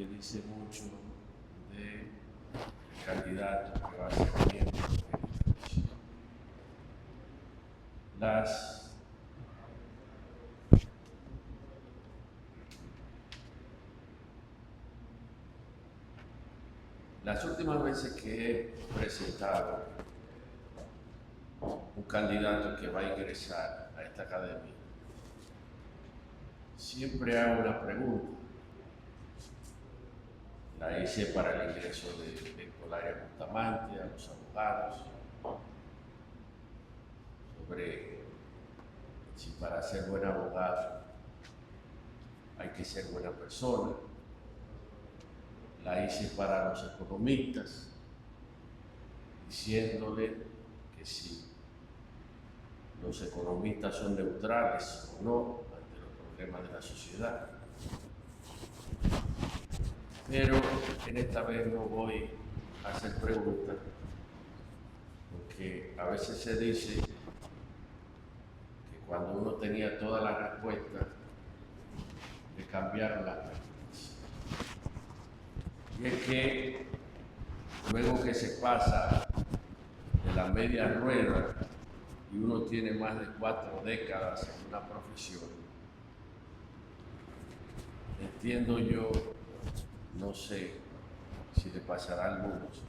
que dice mucho del candidato que va a ser miembro de esta comisión. Las últimas veces que he presentado un candidato que va a ingresar a esta academia, siempre hago una pregunta. La hice para el ingreso de Colaria Bustamante, a los abogados, sobre si para ser buen abogado hay que ser buena persona. La hice para los economistas, diciéndole que si los economistas son neutrales o no ante los problemas de la sociedad. Pero en esta vez no voy a hacer preguntas, porque a veces se dice que cuando uno tenía todas las respuestas, le cambiaron las preguntas. Y es que luego que se pasa de la media rueda y uno tiene más de 4 décadas en una profesión, entiendo yo, no sé si le pasará a algunos,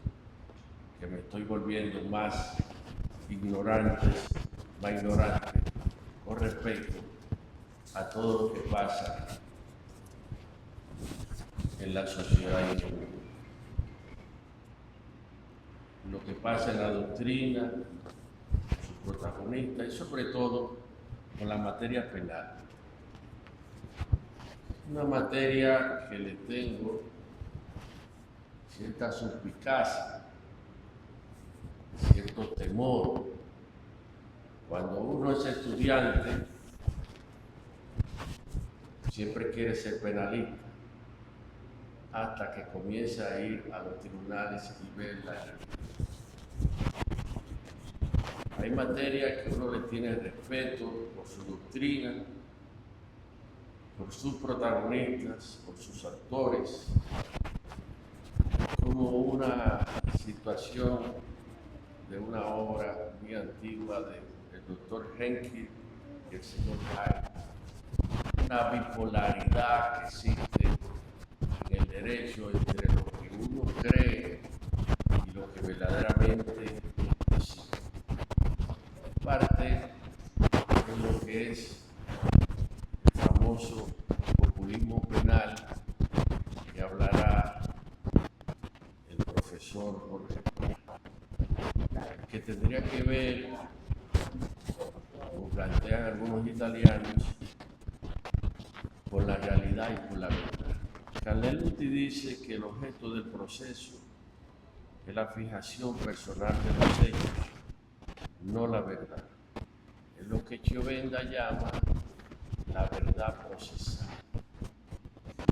que me estoy volviendo más ignorante con respecto a todo lo que pasa en la sociedad y en el mundo. Lo que pasa en la doctrina, sus protagonistas y sobre todo con la materia penal. Una materia que le tengo cierta suspicacia, cierto temor. Cuando uno es estudiante, siempre quiere ser penalista, hasta que comienza a ir a los tribunales y ver la realidad. Hay materias que uno le tiene respeto por su doctrina, por sus protagonistas, por sus actores, como una situación de una obra muy antigua del doctor Henke y el señor Hay. Una bipolaridad que existe en el derecho entre lo que uno cree y lo que verdaderamente existe. Parte de lo que es el famoso populismo penal que hablará el profesor Jorge Prat, que tendría que ver, como plantean algunos italianos, con la realidad y con la verdad. Carneluti dice que el objeto del proceso es la fijación personal de los hechos, no la verdad. Es lo que Chiovenda llama la verdad procesal,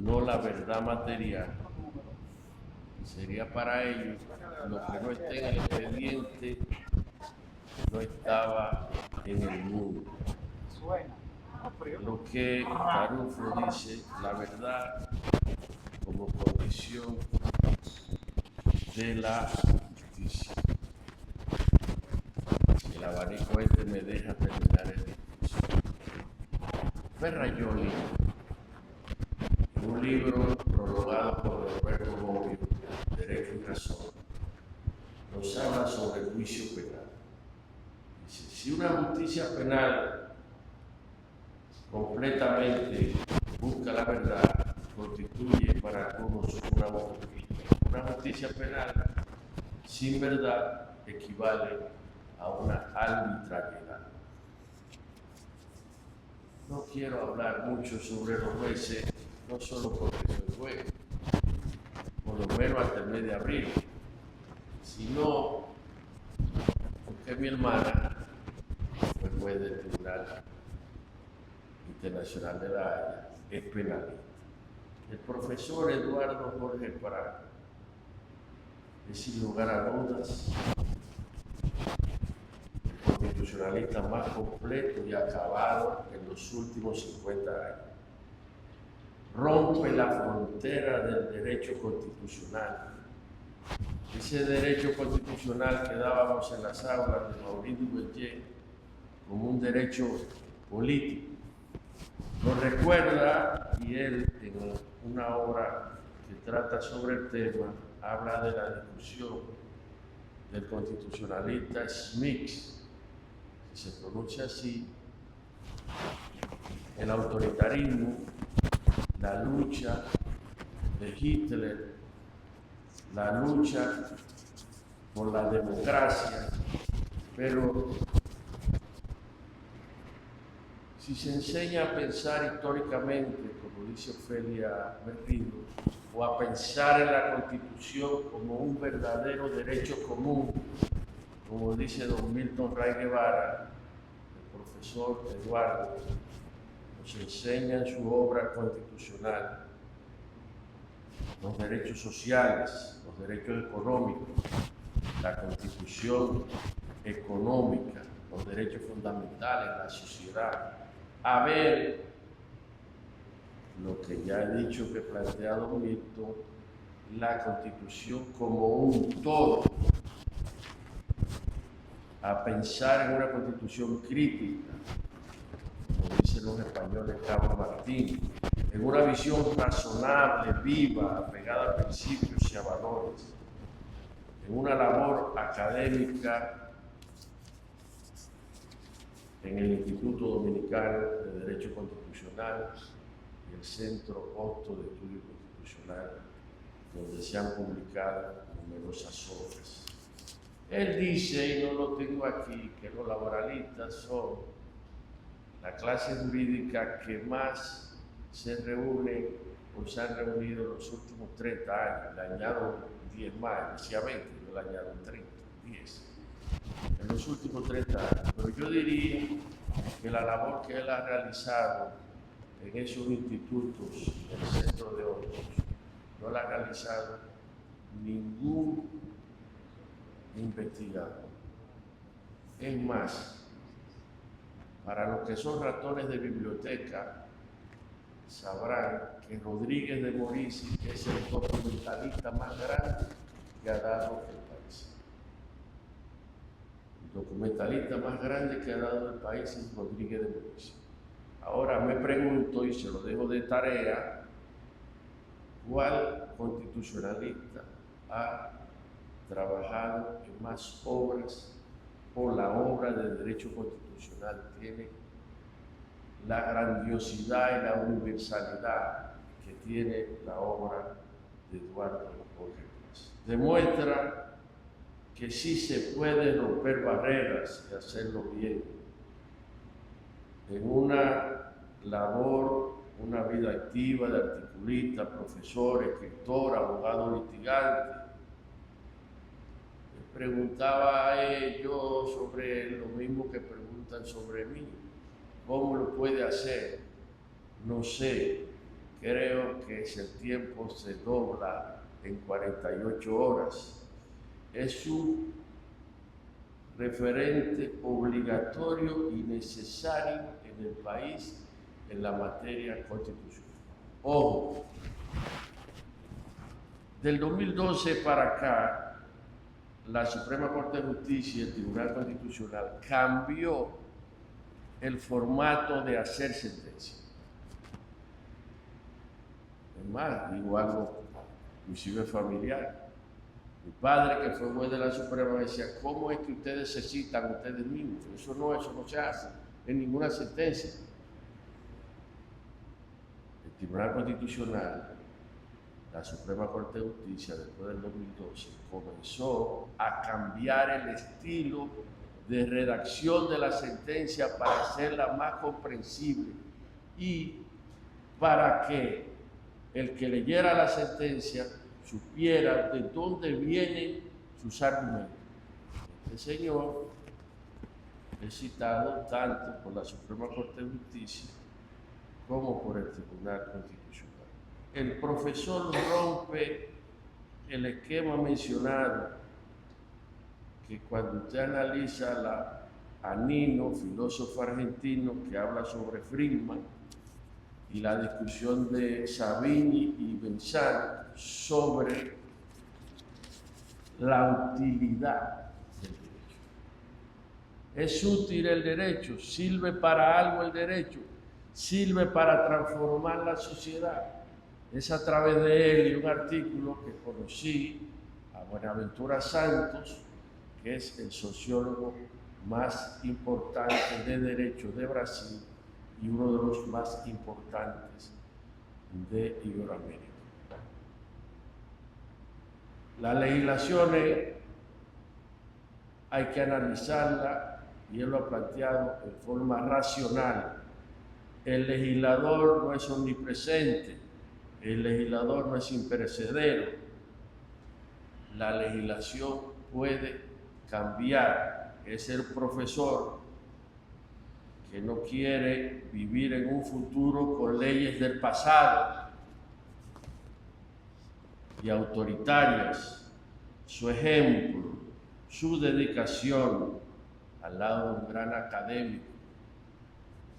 no la verdad material. Sería para ellos lo que no esté en el expediente no estaba en el mundo. Lo que Tarufo dice, la verdad como condición de la justicia. Si el abanico este me deja terminar el discurso. Ferrajoli, en un libro prologado por Roberto Bobbio, Derecho y Razón, nos habla sobre el juicio penal. Dice, si una justicia penal completamente busca la verdad, constituye para algunos una utopía. Una justicia penal sin verdad equivale a una arbitrariedad. No quiero hablar mucho sobre los jueces, no solo porque soy juez, por lo menos hasta el mes de abril, sino porque mi hermana fue juez del Tribunal Internacional de la Haya, es penalista. El profesor Eduardo Jorge Prat es, sin lugar a dudas, el constitucionalista más completo y acabado en los últimos 50 años. rompe la frontera del derecho constitucional. Ese derecho constitucional que dábamos en las aulas de Mauricio Duverger como un derecho político. Lo recuerda, y él en una obra que trata sobre el tema habla de la discusión del constitucionalista Schmitt, si se pronuncia así, el autoritarismo, la lucha de Hitler, la lucha por la democracia, pero si se enseña a pensar históricamente, como dice Ofelia Berrido, o a pensar en la Constitución como un verdadero derecho común, como dice don Milton Ray Guevara, el profesor Eduardo, nos enseña en su obra constitucional los derechos sociales, los derechos económicos, la Constitución económica, los derechos fundamentales, la sociedad, a ver lo que ya he dicho que plantea don Milton, la Constitución como un todo, a pensar en una Constitución crítica, como dicen los españoles Carlos Martín, en una visión razonable, viva, apegada a principios y a valores, en una labor académica en el Instituto Dominicano de Derecho Constitucional y el Centro Otto de Estudio Constitucional, donde se han publicado numerosas obras. Él dice, y no lo tengo aquí, que los laboralistas son la clase jurídica que más se reúne o se han reunido en los últimos 30 años. Le añado 10 más, decía 20, yo le añado 30, 10. En los últimos 30 años. Pero yo diría que la labor que él ha realizado en esos institutos, en el centro de otros, no la ha realizado ningún investigador. Es más, para los que son ratones de biblioteca, sabrán que Rodríguez de Morisi es el documentalista más grande que ha dado el país. El documentalista más grande que ha dado el país es Rodríguez de Morisi. Ahora me pregunto, y se lo dejo de tarea, ¿cuál constitucionalista ha trabajado en más obras o la obra de derecho constitucional tiene la grandiosidad y la universalidad que tiene la obra de Eduardo Borges? Demuestra que sí se puede romper barreras y hacerlo bien. En una labor, una vida activa de articulista, profesor, escritor, abogado litigante. Les preguntaba a ellos sobre lo mismo que preguntan sobre mí. ¿Cómo lo puede hacer? No sé. Creo que si el tiempo se dobla en 48 horas, es un referente obligatorio y necesario en el país en la materia constitucional. Ojo, del 2012 para acá, la Suprema Corte de Justicia y el Tribunal Constitucional cambió el formato de hacer sentencia. Es más, digo algo inclusive familiar. Mi padre, que fue juez de la Suprema, me decía, ¿cómo es que ustedes se citan ustedes mismos? Eso no se hace en ninguna sentencia. El Tribunal Constitucional, la Suprema Corte de Justicia, después del 2012, comenzó a cambiar el estilo de redacción de la sentencia para hacerla más comprensible y para que el que leyera la sentencia supiera de dónde vienen sus argumentos. Este señor es citado tanto por la Suprema Corte de Justicia como por el Tribunal Constitucional. El profesor rompe el esquema mencionado, que cuando usted analiza a Nino, filósofo argentino, que habla sobre Friedman, y la discusión de Savini y Benzano sobre la utilidad del derecho. ¿Es útil el derecho? ¿Sirve para algo el derecho? ¿Sirve para transformar la sociedad? Es a través de él y un artículo que conocí a Buenaventura Santos, que es el sociólogo más importante de derecho de Brasil y uno de los más importantes de Iberoamérica. Las legislaciones hay que analizarlas, y él lo ha planteado en forma racional. El legislador no es omnipresente, el legislador no es imperecedero. La legislación puede cambiar. Es el profesor que no quiere vivir en un futuro con leyes del pasado y autoritarias. Su ejemplo, su dedicación al lado de un gran académico,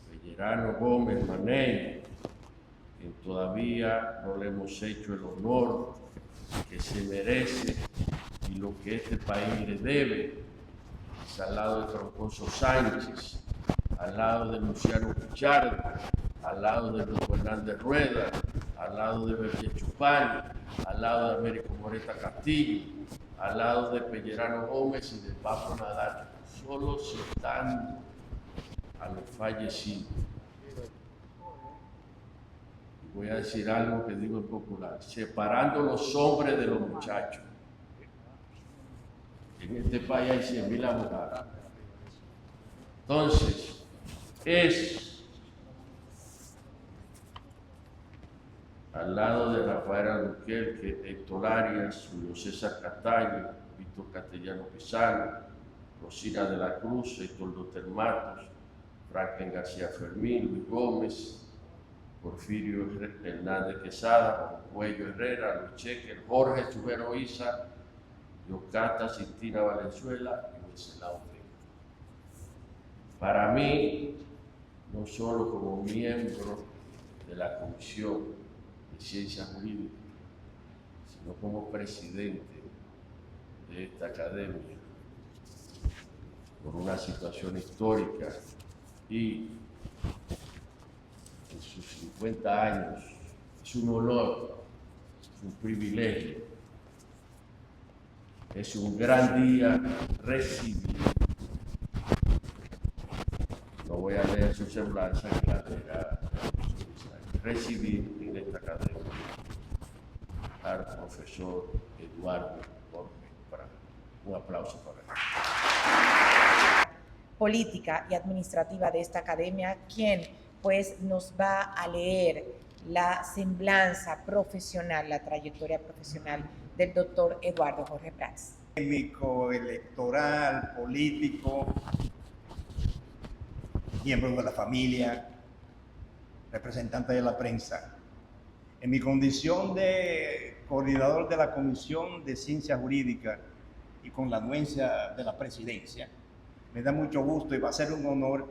Pellerano Gómez Maney, quien todavía no le hemos hecho el honor que se merece y lo que este país le debe. Es al lado de Troncoso Sánchez, al lado de Luciano Pichardo, al lado de Luis Hernández Rueda, al lado de Berger Chupani, al lado de Américo Moreta Castillo, al lado de Pellerano Gómez y de Papo Nadal, solo citando a los fallecidos. Y voy a decir algo que digo en popular: separando los hombres de los muchachos. En este país hay 100.000 abogados. Entonces, es al lado de Rafael Albuquerque, Héctor Arias, Julio César Castaño, Víctor Castellano Pizarro, Rosina de la Cruz, Héctor Doter Matos, Franklin García Fermín, Luis Gómez, Porfirio Hernández Quesada, Cuello Herrera, Luis Chequer, Jorge Chubero Isa, Yocasta Cintina Valenzuela y Wenceslao Vega. Para mí, no solo como miembro de la Comisión de Ciencias Jurídicas, sino como presidente de esta academia, por una situación histórica y en sus 50 años, es un honor, es un privilegio, es un gran día recibir. No voy a leer su semblanza, que la leerá, recibir en esta academia al profesor Eduardo Jorge Prats. Un aplauso para él. Política y administrativa de esta academia, quien pues nos va a leer la semblanza profesional, la trayectoria profesional del doctor Eduardo Jorge Prats. Académico, electoral, político, miembro de la familia, representante de la prensa. En mi condición de coordinador de la Comisión de Ciencias Jurídicas y con la anuencia de la presidencia, me da mucho gusto y va a ser un honor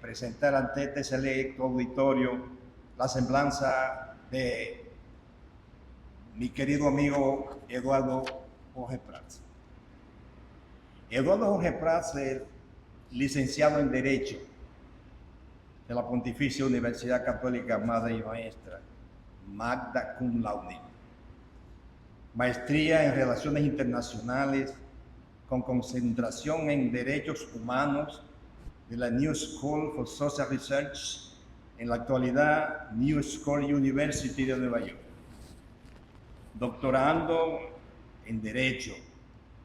presentar ante este selecto auditorio la semblanza de mi querido amigo Eduardo Jorge Prats. Eduardo Jorge Prats es licenciado en Derecho de la Pontificia Universidad Católica Madre y Maestra, magna cum laude. Maestría en Relaciones Internacionales con concentración en Derechos Humanos de la New School for Social Research, en la actualidad New School University de Nueva York. Doctorando en Derecho,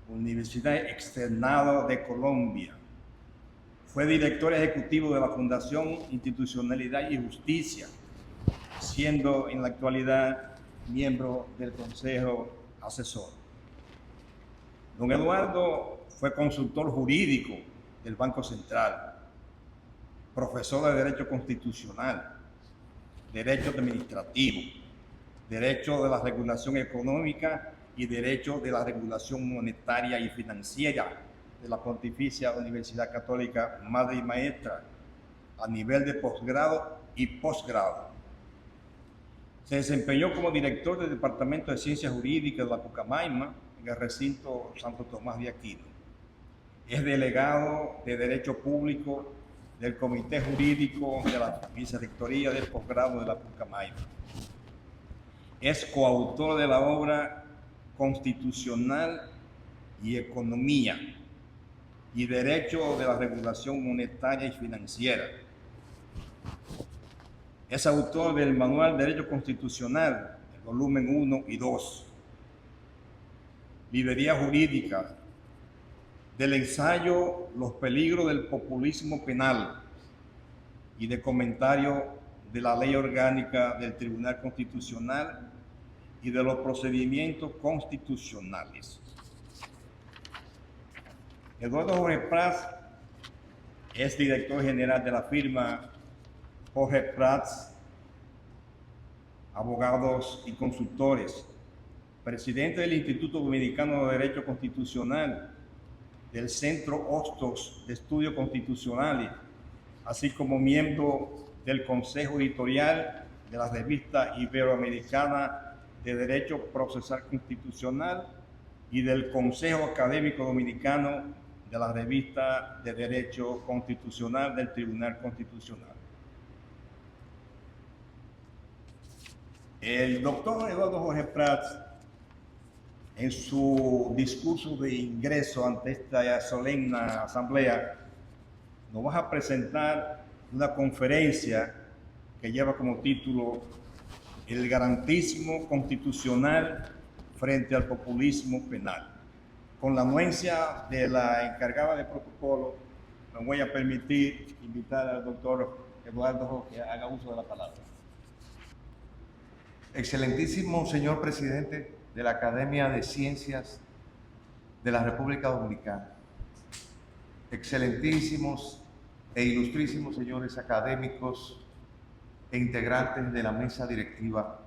Universidad Externado de Colombia. Fue director ejecutivo de la Fundación Institucionalidad y Justicia, siendo en la actualidad miembro del Consejo Asesor. Don Eduardo fue consultor jurídico del Banco Central, profesor de Derecho Constitucional, Derecho Administrativo, Derecho de la Regulación Económica y Derecho de la Regulación Monetaria y Financiera de la Pontificia Universidad Católica Madre y Maestra, a nivel de posgrado y posgrado. Se desempeñó como director del Departamento de Ciencias Jurídicas de la Pucamaima en el recinto Santo Tomás de Aquino. Es delegado de Derecho Público del Comité Jurídico de la Vicerrectoría del Posgrado de la Pucamaima. Es coautor de la obra Constitucional y Economía y Derecho de la Regulación Monetaria y Financiera. Es autor del Manual de Derecho Constitucional, el volumen 1 y 2, Librería Jurídica, del ensayo Los peligros del populismo penal y de comentario de la Ley Orgánica del Tribunal Constitucional y de los procedimientos constitucionales. Eduardo Jorge Prats es director general de la firma Jorge Prats, Abogados y Consultores, presidente del Instituto Dominicano de Derecho Constitucional, del Centro Hostos de Estudios Constitucionales, así como miembro del Consejo Editorial de la Revista Iberoamericana de Derecho Procesal Constitucional y del Consejo Académico Dominicano de la Revista de Derecho Constitucional del Tribunal Constitucional. El doctor Eduardo Jorge Prats, en su discurso de ingreso ante esta solemne asamblea, nos va a presentar una conferencia que lleva como título El garantismo constitucional frente al populismo penal. Con la anuencia de la encargada de protocolo, me voy a permitir invitar al doctor Eduardo Jorge que haga uso de la palabra. Excelentísimo señor presidente de la Academia de Ciencias de la República Dominicana, excelentísimos e ilustrísimos señores académicos e integrantes de la mesa directiva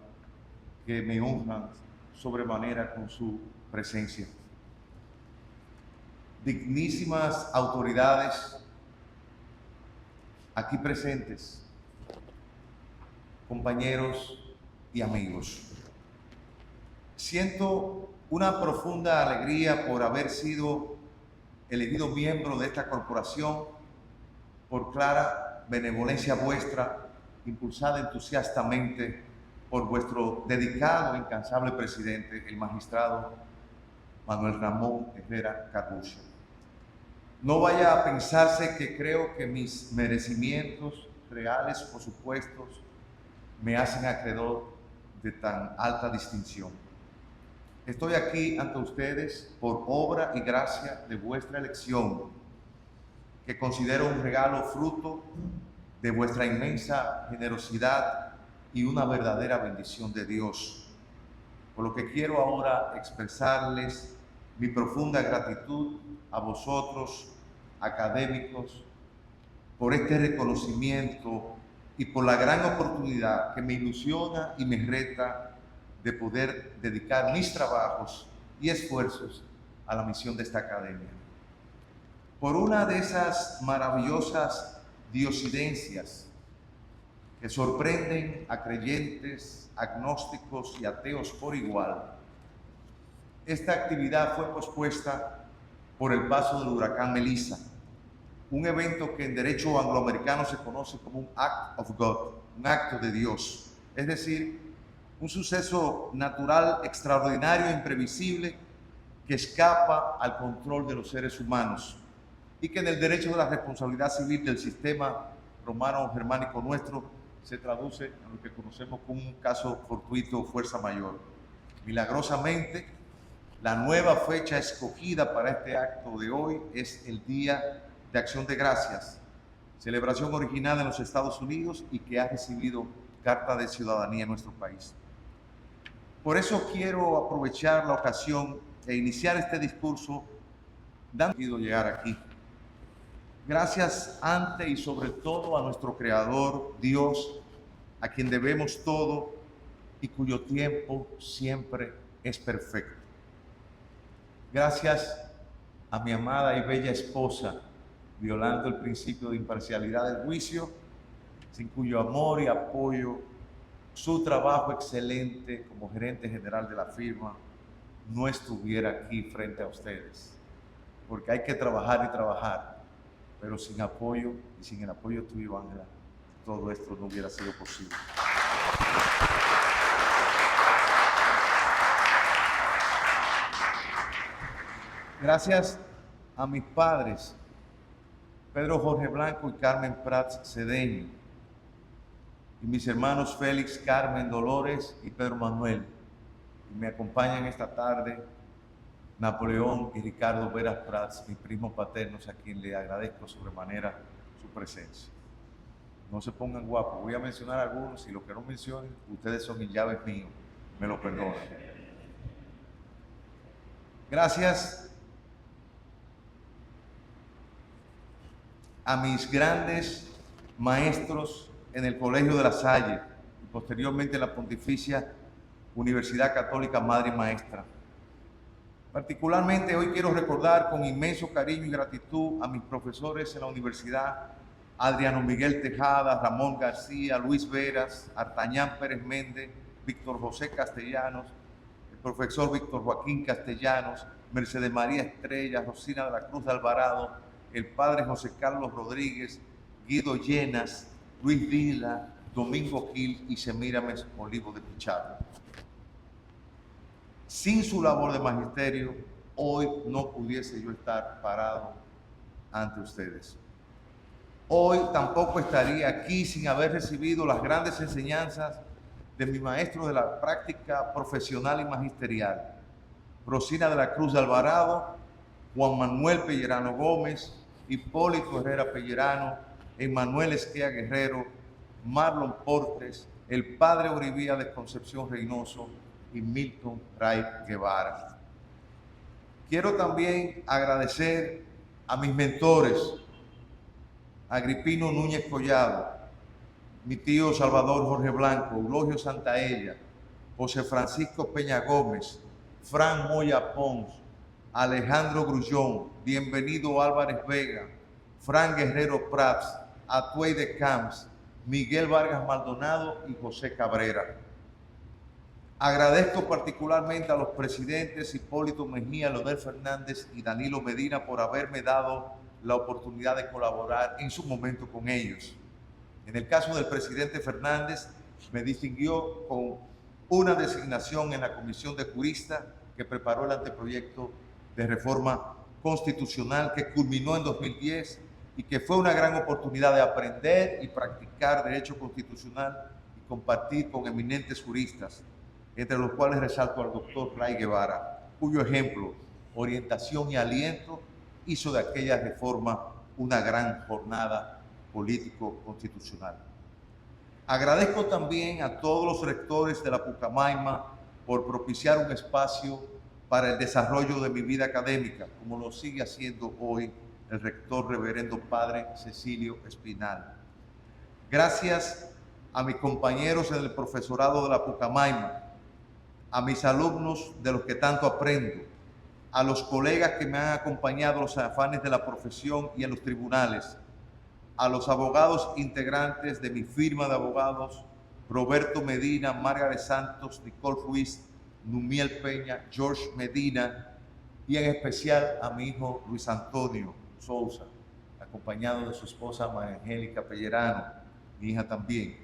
que me honran sobremanera con su presencia, dignísimas autoridades aquí presentes, compañeros y amigos. Siento una profunda alegría por haber sido elegido miembro de esta corporación por clara benevolencia vuestra, impulsada entusiastamente por vuestro dedicado e incansable presidente, el magistrado Manuel Ramón Herrera Carbucho. No vaya a pensarse que creo que mis merecimientos reales o supuestos me hacen acreedor de tan alta distinción. Estoy aquí ante ustedes por obra y gracia de vuestra elección, que considero un regalo fruto de vuestra inmensa generosidad y una verdadera bendición de Dios. Por lo que quiero ahora expresarles mi profunda gratitud a vosotros, académicos, por este reconocimiento y por la gran oportunidad que me ilusiona y me reta de poder dedicar mis trabajos y esfuerzos a la misión de esta academia. Por una de esas maravillosas diosidencias que sorprenden a creyentes, agnósticos y ateos por igual, esta actividad fue pospuesta por el paso del huracán Melissa, un evento que en derecho angloamericano se conoce como un act of God, un acto de Dios, es decir, un suceso natural extraordinario e imprevisible que escapa al control de los seres humanos y que en el derecho de la responsabilidad civil del sistema romano-germánico nuestro se traduce en lo que conocemos como un caso fortuito o fuerza mayor. Milagrosamente, la nueva fecha escogida para este acto de hoy es el Día de Acción de Gracias, celebración original en los Estados Unidos y que ha recibido carta de ciudadanía en nuestro país. Por eso quiero aprovechar la ocasión e iniciar este discurso dando llegar aquí. Gracias ante y sobre todo a nuestro Creador, Dios, a quien debemos todo y cuyo tiempo siempre es perfecto. Gracias a mi amada y bella esposa, violando el principio de imparcialidad del juicio, sin cuyo amor y apoyo, su trabajo excelente como gerente general de la firma, no estuviera aquí frente a ustedes. Porque hay que trabajar y trabajar, pero sin apoyo y sin el apoyo tuyo, Ángela, todo esto no hubiera sido posible. Gracias a mis padres, Pedro Jorge Blanco y Carmen Prats Cedeño, y mis hermanos Félix, Carmen, Dolores y Pedro Manuel. Y me acompañan esta tarde Napoleón y Ricardo Veras Prats, mis primos paternos, a quien le agradezco sobremanera su presencia. No se pongan guapos, voy a mencionar algunos, y los que no mencionen, ustedes son mis llaves míos, me lo perdonan. Gracias a mis grandes maestros en el Colegio de La Salle y posteriormente en la Pontificia Universidad Católica Madre y Maestra. Particularmente hoy quiero recordar con inmenso cariño y gratitud a mis profesores en la universidad, Adriano Miguel Tejada, Ramón García, Luis Veras, Artañán Pérez Méndez, Víctor José Castellanos, el profesor Víctor Joaquín Castellanos, Mercedes María Estrella, Rosina de la Cruz de Alvarado, el padre José Carlos Rodríguez, Guido Llenas, Luis Vila, Domingo Gil y Semíramis Olivo de Pichardo. Sin su labor de magisterio, hoy no pudiese yo estar parado ante ustedes. Hoy tampoco estaría aquí sin haber recibido las grandes enseñanzas de mi maestro de la práctica profesional y magisterial, Rosina de la Cruz de Alvarado, Juan Manuel Pellerano Gómez, Hipólito Herrera Pellerano, Emmanuel Esquea Guerrero, Marlon Portes, el padre Oribía de Concepción Reynoso y Milton Ray Guevara. Quiero también agradecer a mis mentores, Agripino Núñez Collado, mi tío Salvador Jorge Blanco, Eulogio Santaella, José Francisco Peña Gómez, Fran Moya Pons, Alejandro Grullón, Bienvenido Álvarez Vega, Fran Guerrero Prats, Atuey de Camps, Miguel Vargas Maldonado y José Cabrera. Agradezco particularmente a los presidentes Hipólito Mejía, Leonel Fernández y Danilo Medina por haberme dado la oportunidad de colaborar en su momento con ellos. En el caso del presidente Fernández, me distinguió con una designación en la comisión de juristas que preparó el anteproyecto de reforma constitucional que culminó en 2010 y que fue una gran oportunidad de aprender y practicar derecho constitucional y compartir con eminentes juristas, entre los cuales resalto al doctor Ray Guevara, cuyo ejemplo, orientación y aliento hizo de aquella reforma una gran jornada político-constitucional. Agradezco también a todos los rectores de la Pucamaima por propiciar un espacio para el desarrollo de mi vida académica, como lo sigue haciendo hoy el rector reverendo padre Cecilio Espinal. Gracias a mis compañeros en el profesorado de la Pucamaima, a mis alumnos de los que tanto aprendo, a los colegas que me han acompañado en los afanes de la profesión y en los tribunales, a los abogados integrantes de mi firma de abogados, Roberto Medina, Margaret Santos, Nicole Ruiz, Numiel Peña, George Medina, y en especial a mi hijo Luis Antonio Sousa, acompañado de su esposa María Angélica Pellerano, mi hija también,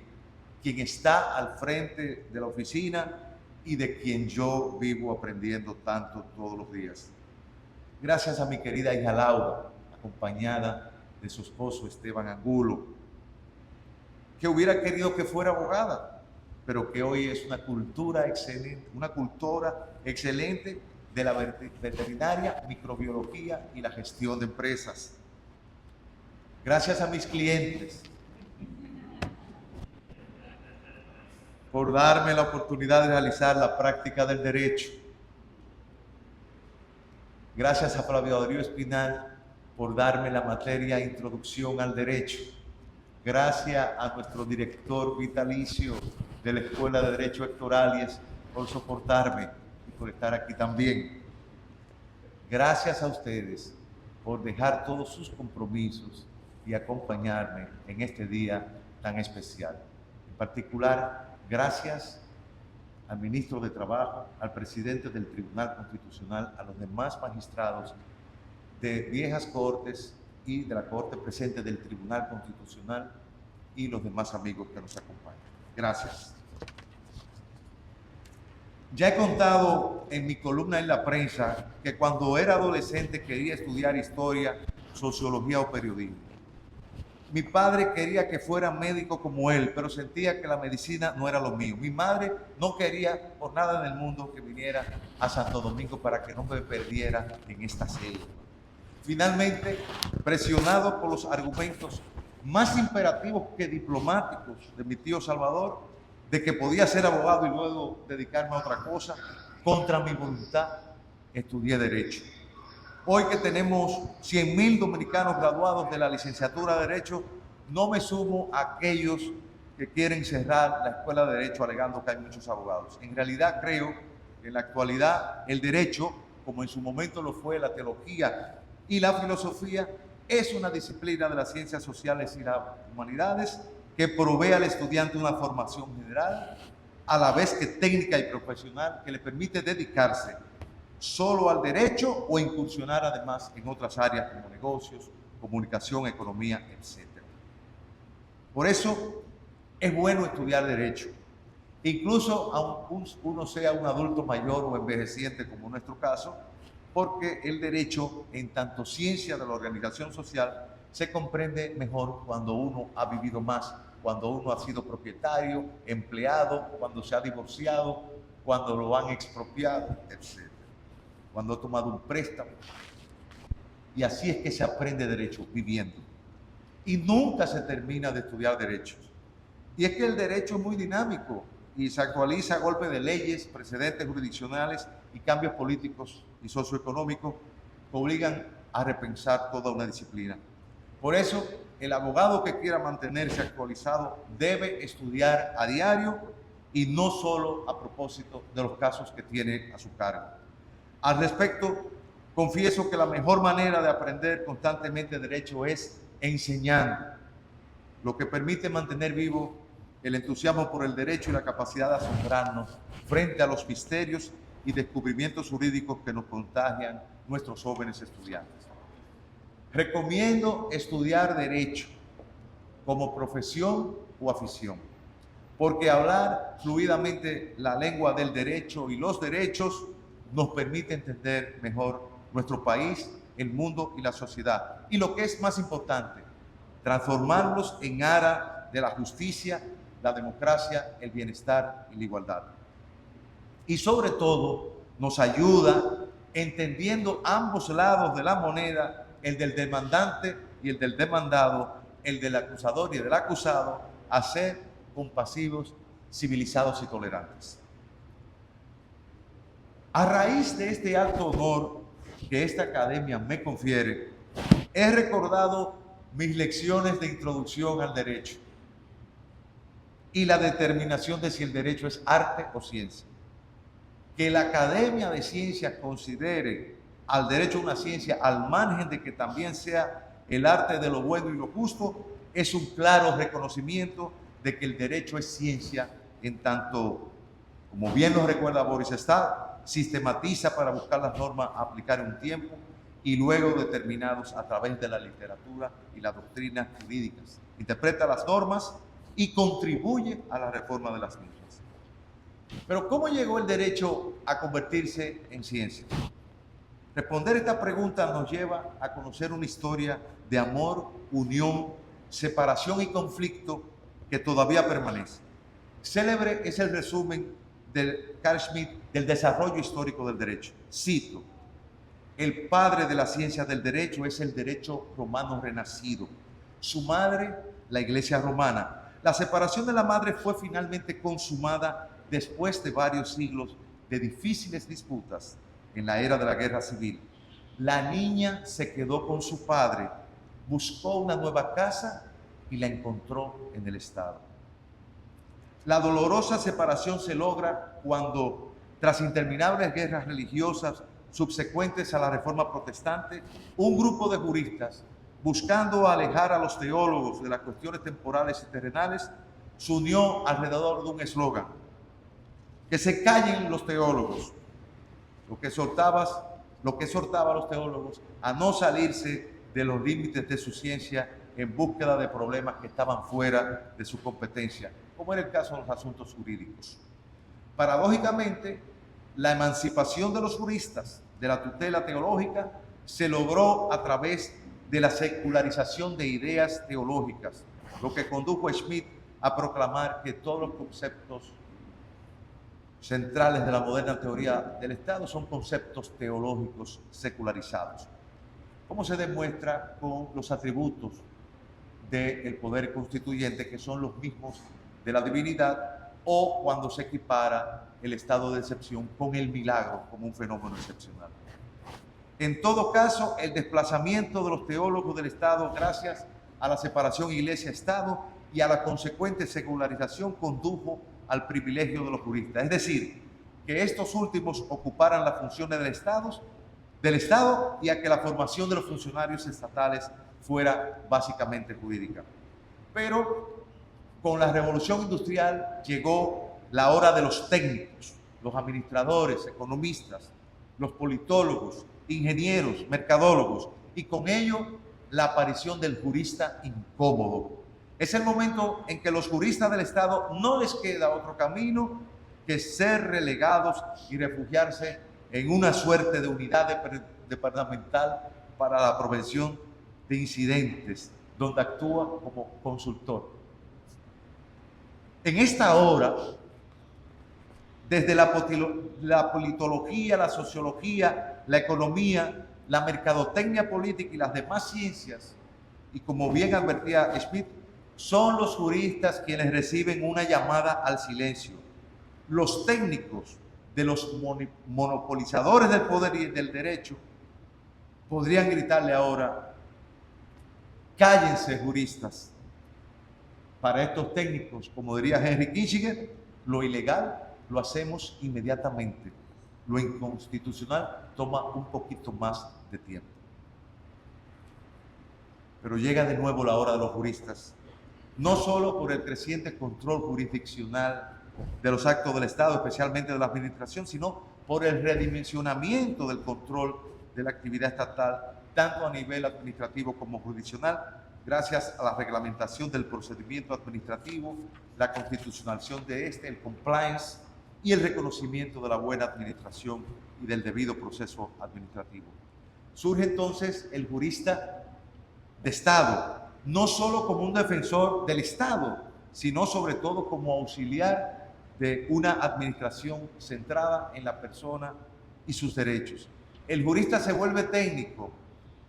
quien está al frente de la oficina y de quien yo vivo aprendiendo tanto todos los días. Gracias a mi querida hija Laura, acompañada de su esposo Esteban Angulo, que hubiera querido que fuera abogada, pero que hoy es una cultora excelente de la veterinaria, microbiología y la gestión de empresas. Gracias a mis clientes por darme la oportunidad de realizar la práctica del derecho. Gracias a Flavio Darío Espinal por darme la materia Introducción al Derecho. Gracias a nuestro director vitalicio de la Escuela de Derecho Héctor Alias por soportarme y por estar aquí también. Gracias a ustedes por dejar todos sus compromisos y acompañarme en este día tan especial. En particular, gracias al ministro de Trabajo, al presidente del Tribunal Constitucional, a los demás magistrados de viejas cortes y de la corte presente del Tribunal Constitucional y los demás amigos que nos acompañan. Gracias. Ya he contado en mi columna en la prensa que cuando era adolescente quería estudiar historia, sociología o periodismo. Mi padre quería que fuera médico como él, pero sentía que la medicina no era lo mío. Mi madre no quería por nada en el mundo que viniera a Santo Domingo para que no me perdiera en esta selva. Finalmente, presionado por los argumentos más imperativos que diplomáticos de mi tío Salvador, de que podía ser abogado y luego dedicarme a otra cosa, contra mi voluntad, estudié Derecho. Hoy que tenemos 100.000 dominicanos graduados de la licenciatura de Derecho, no me sumo a aquellos que quieren cerrar la Escuela de Derecho alegando que hay muchos abogados. En realidad creo que en la actualidad el Derecho, como en su momento lo fue la teología y la filosofía, es una disciplina de las ciencias sociales y las humanidades que provee al estudiante una formación general, a la vez que técnica y profesional, que le permite dedicarse solo al derecho o incursionar además en otras áreas como negocios, comunicación, economía, etc. Por eso es bueno estudiar derecho, incluso aunque uno sea un adulto mayor o envejeciente como en nuestro caso, porque el derecho, en tanto ciencia de la organización social, se comprende mejor cuando uno ha vivido más, cuando uno ha sido propietario, empleado, cuando se ha divorciado, cuando lo han expropiado, etc. Cuando ha tomado un préstamo. Y así es que se aprende derecho, viviendo. Y nunca se termina de estudiar derechos. Y es que el derecho es muy dinámico y se actualiza a golpe de leyes, precedentes jurisdiccionales y cambios políticos y socioeconómicos que obligan a repensar toda una disciplina. Por eso, el abogado que quiera mantenerse actualizado debe estudiar a diario y no solo a propósito de los casos que tiene a su cargo. Al respecto, confieso que la mejor manera de aprender constantemente derecho es enseñando, lo que permite mantener vivo el entusiasmo por el derecho y la capacidad de asombrarnos frente a los misterios y descubrimientos jurídicos que nos contagian nuestros jóvenes estudiantes. Recomiendo estudiar derecho como profesión o afición, porque hablar fluidamente la lengua del derecho y los derechos nos permite entender mejor nuestro país, el mundo y la sociedad. Y lo que es más importante, transformarlos en aras de la justicia, la democracia, el bienestar y la igualdad. Y sobre todo, nos ayuda entendiendo ambos lados de la moneda, el del demandante y el del demandado, el del acusador y el del acusado, a ser compasivos, civilizados y tolerantes. A raíz de este alto honor que esta academia me confiere, he recordado mis lecciones de introducción al derecho y la determinación de si el derecho es arte o ciencia. Que la Academia de Ciencias considere al derecho una ciencia al margen de que también sea el arte de lo bueno y lo justo, es un claro reconocimiento de que el derecho es ciencia en tanto, como bien nos recuerda Boris Stad, sistematiza para buscar las normas a aplicar en un tiempo y luego determinados a través de la literatura y las doctrinas jurídicas. Interpreta las normas y contribuye a la reforma de las mismas. Pero ¿cómo llegó el derecho a convertirse en ciencia? Responder esta pregunta nos lleva a conocer una historia de amor, unión, separación y conflicto que todavía permanece. Célebre es el resumen de Carl Schmitt del desarrollo histórico del derecho. Cito: el padre de la ciencia del derecho es el derecho romano renacido. Su madre, la Iglesia romana. La separación de la madre fue finalmente consumada después de varios siglos de difíciles disputas en la era de la guerra civil. La niña se quedó con su padre, buscó una nueva casa y la encontró en el Estado. La dolorosa separación se logra cuando, tras interminables guerras religiosas subsecuentes a la Reforma Protestante, un grupo de juristas buscando alejar a los teólogos de las cuestiones temporales y terrenales, se unió alrededor de un eslogan: que se callen los teólogos, lo que exhortaba a los teólogos a no salirse de los límites de su ciencia en búsqueda de problemas que estaban fuera de su competencia, como era el caso de los asuntos jurídicos. Paradójicamente, la emancipación de los juristas de la tutela teológica se logró a través de la secularización de ideas teológicas, lo que condujo a Schmitt a proclamar que todos los conceptos centrales de la moderna teoría del Estado son conceptos teológicos secularizados, como se demuestra con los atributos del poder constituyente, que son los mismos de la divinidad, o cuando se equipara el estado de excepción con el milagro como un fenómeno excepcional. En todo caso, el desplazamiento de los teólogos del Estado gracias a la separación Iglesia-Estado y a la consecuente secularización condujo al privilegio de los juristas, es decir, que estos últimos ocuparan las funciones del Estado y a que la formación de los funcionarios estatales fuera básicamente jurídica. Pero con la revolución industrial llegó la hora de los técnicos, los administradores, economistas, los politólogos, ingenieros, mercadólogos, y con ello la aparición del jurista incómodo. Es el momento en que los juristas del Estado no les queda otro camino que ser relegados y refugiarse en una suerte de unidad departamental para la prevención de incidentes, donde actúa como consultor. En esta hora, desde la politología, la sociología, la economía, la mercadotecnia política y las demás ciencias, y como bien advertía Schmitt, son los juristas quienes reciben una llamada al silencio. Los técnicos de los monopolizadores del poder y del derecho podrían gritarle ahora: cállense, juristas. Para estos técnicos, como diría Henry Kissinger, lo ilegal lo hacemos inmediatamente. Lo inconstitucional toma un poquito más de tiempo. Pero llega de nuevo la hora de los juristas, no solo por el creciente control jurisdiccional de los actos del Estado, especialmente de la administración, sino por el redimensionamiento del control de la actividad estatal, tanto a nivel administrativo como jurisdiccional, gracias a la reglamentación del procedimiento administrativo, la constitucionalización de el compliance y el reconocimiento de la buena administración y del debido proceso administrativo. Surge entonces el jurista de Estado, no solo como un defensor del Estado, sino sobre todo como auxiliar de una administración centrada en la persona y sus derechos. El jurista se vuelve técnico,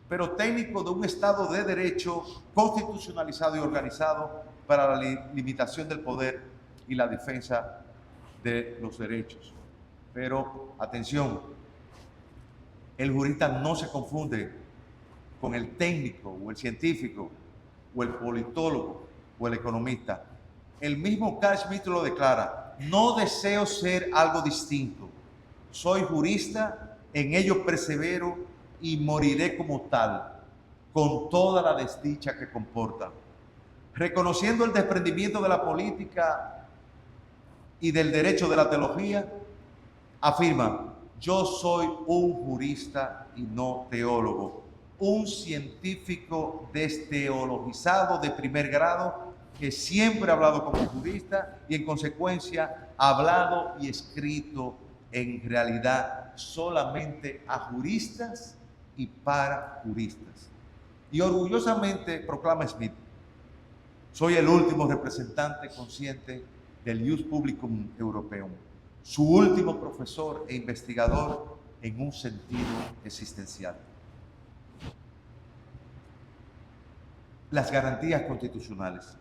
pero técnico de un Estado de derecho constitucionalizado y organizado para la limitación del poder y la defensa de los derechos. Pero, atención, el jurista no se confunde con el técnico o el científico o el politólogo o el economista. El mismo Carl Schmitt lo declara: no deseo ser algo distinto. Soy jurista, en ello persevero y moriré como tal, con toda la desdicha que comporta. Reconociendo el desprendimiento de la política y del derecho de la teología, afirma: yo soy un jurista y no teólogo, un científico desteologizado de primer grado que siempre ha hablado como jurista y en consecuencia ha hablado y escrito en realidad solamente a juristas y para juristas. Y orgullosamente proclama Schmitt: soy el último representante consciente del Ius Publicum Europeum, su último profesor e investigador en un sentido existencial. Las garantías constitucionales.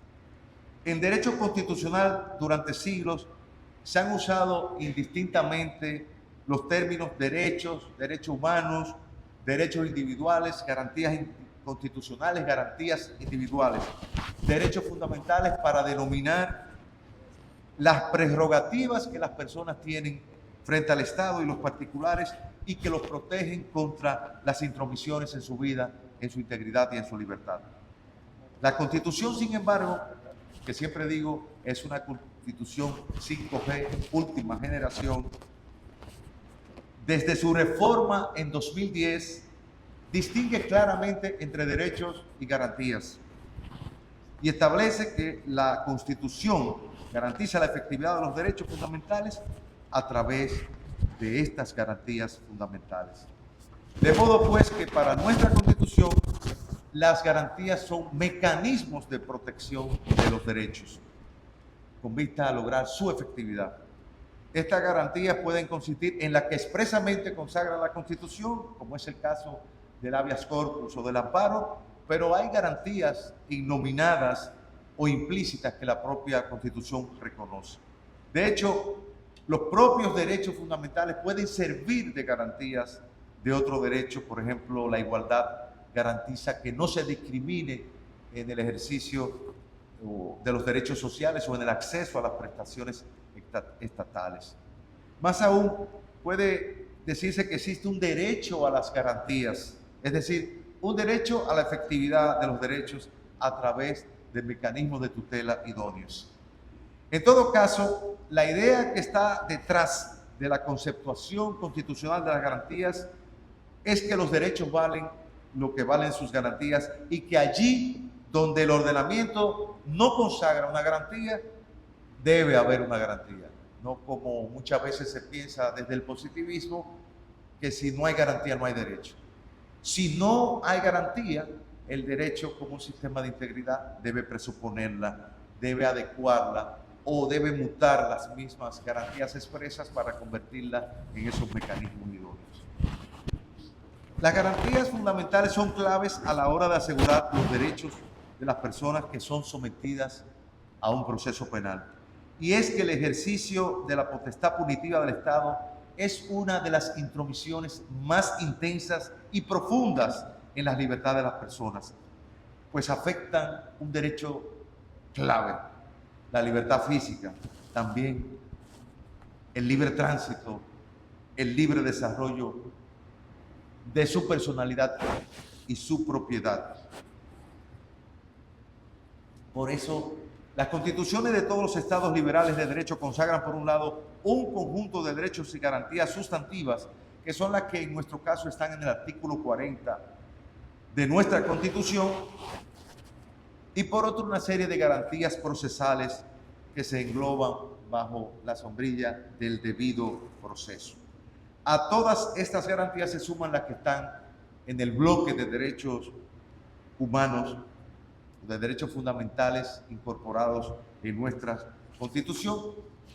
En derecho constitucional, durante siglos, se han usado indistintamente los términos derechos, derechos humanos, derechos individuales, garantías constitucionales, garantías individuales, derechos fundamentales para denominar las prerrogativas que las personas tienen frente al Estado y los particulares y que los protegen contra las intromisiones en su vida en su integridad y en su libertad. La Constitución, sin embargo, que siempre digo, es una Constitución 5G, última generación, desde su reforma en 2010, distingue claramente entre derechos y garantías y establece que la Constitución garantiza la efectividad de los derechos fundamentales a través de estas garantías fundamentales. De modo pues que para nuestra Constitución las garantías son mecanismos de protección de los derechos con vista a lograr su efectividad. Estas garantías pueden consistir en la que expresamente consagra la Constitución, como es el caso del habeas corpus o del amparo, pero hay garantías innominadas o implícitas que la propia Constitución reconoce. De hecho, los propios derechos fundamentales pueden servir de garantías de otro derecho. Por ejemplo, la igualdad garantiza que no se discrimine en el ejercicio de los derechos sociales o en el acceso a las prestaciones estatales. Más aún, puede decirse que existe un derecho a las garantías, es decir, un derecho a la efectividad de los derechos a través de mecanismos de tutela idóneos. En todo caso, la idea que está detrás de la conceptuación constitucional de las garantías es que los derechos valen lo que valen sus garantías y que allí donde el ordenamiento no consagra una garantía, debe haber una garantía. No como muchas veces se piensa desde el positivismo, que si no hay garantía no hay derecho. Si no hay garantía, el derecho como un sistema de integridad debe presuponerla, debe adecuarla o debe mutar las mismas garantías expresas para convertirla en esos mecanismos idóneos. Las garantías fundamentales son claves a la hora de asegurar los derechos de las personas que son sometidas a un proceso penal. Y es que el ejercicio de la potestad punitiva del Estado es una de las intromisiones más intensas y profundas en las libertades de las personas, pues afectan un derecho clave, la libertad física, también el libre tránsito, el libre desarrollo de su personalidad y su propiedad. Por eso, las constituciones de todos los estados liberales de derecho consagran, por un lado, un conjunto de derechos y garantías sustantivas, que son las que en nuestro caso están en el artículo 40 de nuestra Constitución, y por otro una serie de garantías procesales que se engloban bajo la sombrilla del debido proceso. A todas estas garantías se suman las que están en el bloque de derechos humanos, de derechos fundamentales incorporados en nuestra Constitución,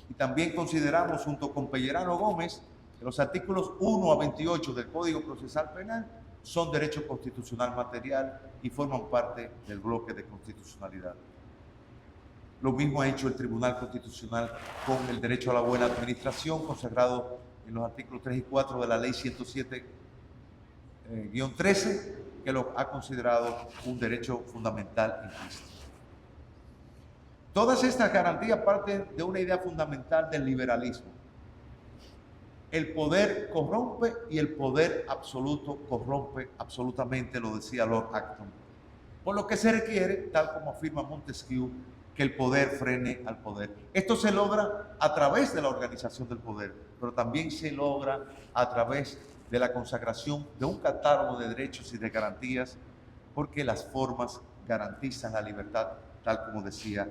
y también consideramos junto con Pellerano Gómez que los artículos 1 a 28 del Código Procesal Penal son derecho constitucional material y forman parte del bloque de constitucionalidad. Lo mismo ha hecho el Tribunal Constitucional con el derecho a la buena administración, consagrado en los artículos 3 y 4 de la Ley 107-13, que lo ha considerado un derecho fundamental implícito. Todas estas garantías parten de una idea fundamental del liberalismo. El poder corrompe y el poder absoluto corrompe absolutamente, lo decía Lord Acton. Por lo que se requiere, tal como afirma Montesquieu, que el poder frene al poder. Esto se logra a través de la organización del poder, pero también se logra a través de la consagración de un catálogo de derechos y de garantías, porque las formas garantizan la libertad, tal como decía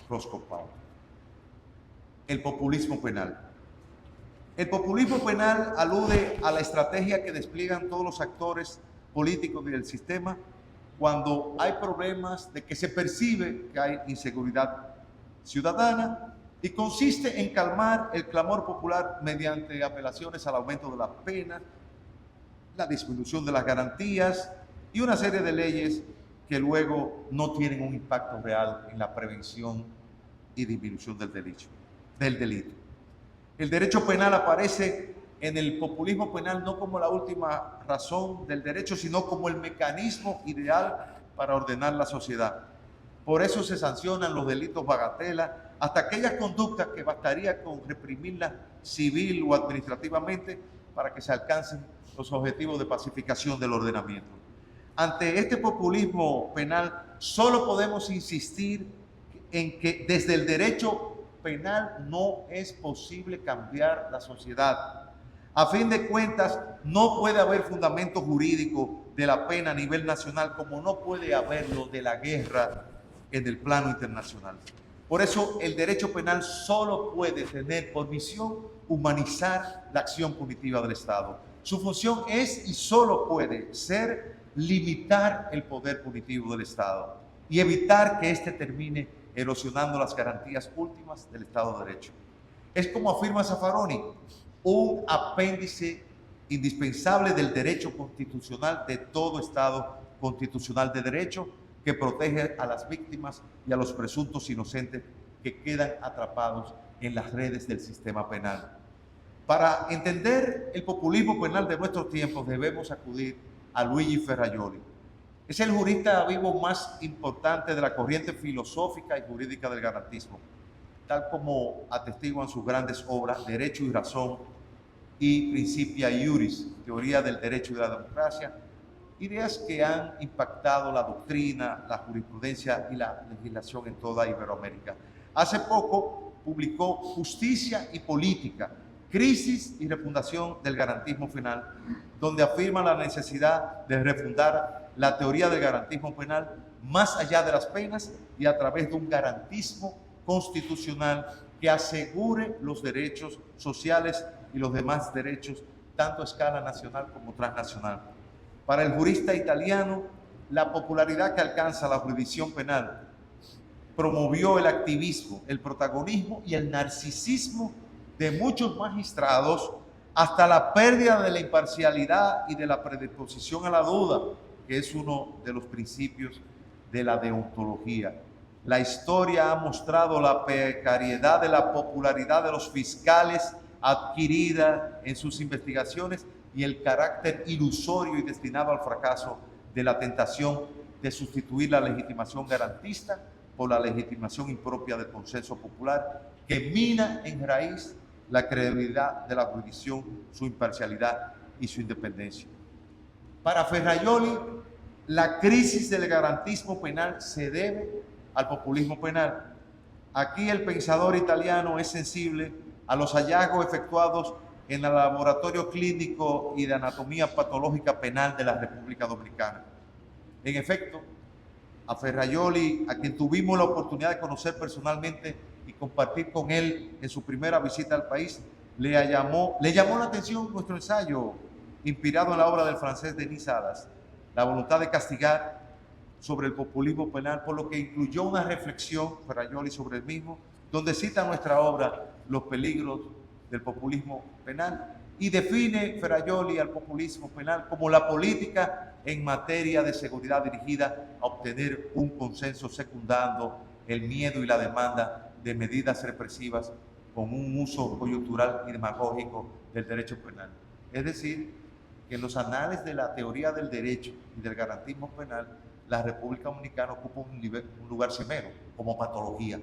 Roscoe Pound. El populismo penal. El populismo penal alude a la estrategia que despliegan todos los actores políticos del sistema cuando hay problemas de que se percibe que hay inseguridad ciudadana, y consiste en calmar el clamor popular mediante apelaciones al aumento de las penas, la disminución de las garantías y una serie de leyes que luego no tienen un impacto real en la prevención y disminución del delito. El derecho penal aparece en el populismo penal no como la última razón del derecho, sino como el mecanismo ideal para ordenar la sociedad. Por eso se sancionan los delitos bagatela, hasta aquellas conductas que bastaría con reprimirlas civil o administrativamente para que se alcancen los objetivos de pacificación del ordenamiento. ante este populismo penal, solo podemos insistir en que desde el derecho penal no es posible cambiar la sociedad. A fin de cuentas, no puede haber fundamento jurídico de la pena a nivel nacional como no puede haberlo de la guerra en el plano internacional. Por eso el derecho penal solo puede tener por misión humanizar la acción punitiva del Estado. Su función es y solo puede ser limitar el poder punitivo del Estado y evitar que éste termine erosionando las garantías últimas del Estado de Derecho. Es como afirma Zaffaroni, un apéndice indispensable del derecho constitucional de todo Estado constitucional de derecho que protege a las víctimas y a los presuntos inocentes que quedan atrapados en las redes del sistema penal. Para entender el populismo penal de nuestros tiempos debemos acudir a Luigi Ferrajoli. Es el jurista vivo más importante de la corriente filosófica y jurídica del garantismo, tal como atestiguan sus grandes obras Derecho y Razón y Principia Iuris, Teoría del Derecho y de la Democracia, ideas que han impactado la doctrina, la jurisprudencia y la legislación en toda Iberoamérica. Hace poco publicó Justicia y Política, Crisis y Refundación del Garantismo Penal, donde afirma la necesidad de refundar la teoría del garantismo penal más allá de las penas y a través de un garantismo constitucional que asegure los derechos sociales y los demás derechos, tanto a escala nacional como transnacional. Para el jurista italiano, la popularidad que alcanza la jurisdicción penal promovió el activismo, el protagonismo y el narcisismo de muchos magistrados hasta la pérdida de la imparcialidad y de la predisposición a la duda, que es uno de los principios de la deontología. La historia ha mostrado la precariedad de la popularidad de los fiscales adquirida en sus investigaciones y el carácter ilusorio y destinado al fracaso de la tentación de sustituir la legitimación garantista por la legitimación impropia del consenso popular, que mina en raíz la credibilidad de la jurisdicción, su imparcialidad y su independencia. Para Ferrajoli, la crisis del garantismo penal se debe al populismo penal. Aquí el pensador italiano es sensible a los hallazgos efectuados en el Laboratorio Clínico y de Anatomía Patológica Penal de la República Dominicana. En efecto, a Ferrajoli, a quien tuvimos la oportunidad de conocer personalmente y compartir con él en su primera visita al país, le llamó la atención nuestro ensayo, inspirado en la obra del francés Denis Salas, La voluntad de castigar, sobre el populismo penal, por lo que incluyó una reflexión, Ferrajoli, sobre el mismo, donde cita nuestra obra Los peligros del populismo penal y define Ferrajoli al populismo penal como la política en materia de seguridad dirigida a obtener un consenso secundando el miedo y la demanda de medidas represivas con un uso coyuntural y demagógico del derecho penal. Es decir, que en los anales de la teoría del derecho y del garantismo penal, la República Dominicana ocupa un lugar cimero, como patología,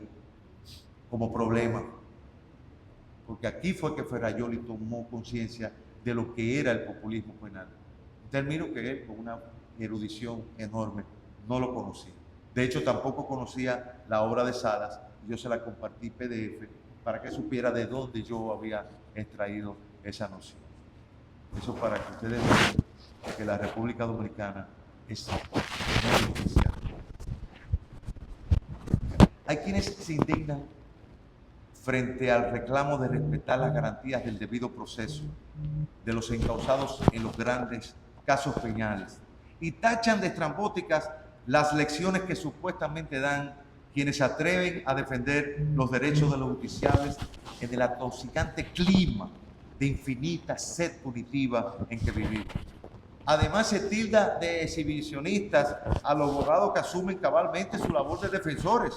como problema. Porque aquí fue que Ferrajoli tomó conciencia de lo que era el populismo penal. Un término que él, con una erudición enorme, no lo conocía. De hecho, tampoco conocía la obra de Salas. Yo se la compartí PDF para que supiera de dónde yo había extraído esa noción. Eso para que ustedes vean que la República Dominicana es muy especial. Hay quienes se indignan frente al reclamo de respetar las garantías del debido proceso de los encausados en los grandes casos penales y tachan de estrambóticas las lecciones que supuestamente dan quienes se atreven a defender los derechos de los justiciables en el atoxicante clima de infinita sed punitiva en que vivimos. Además, se tilda de exhibicionistas a los abogados que asumen cabalmente su labor de defensores,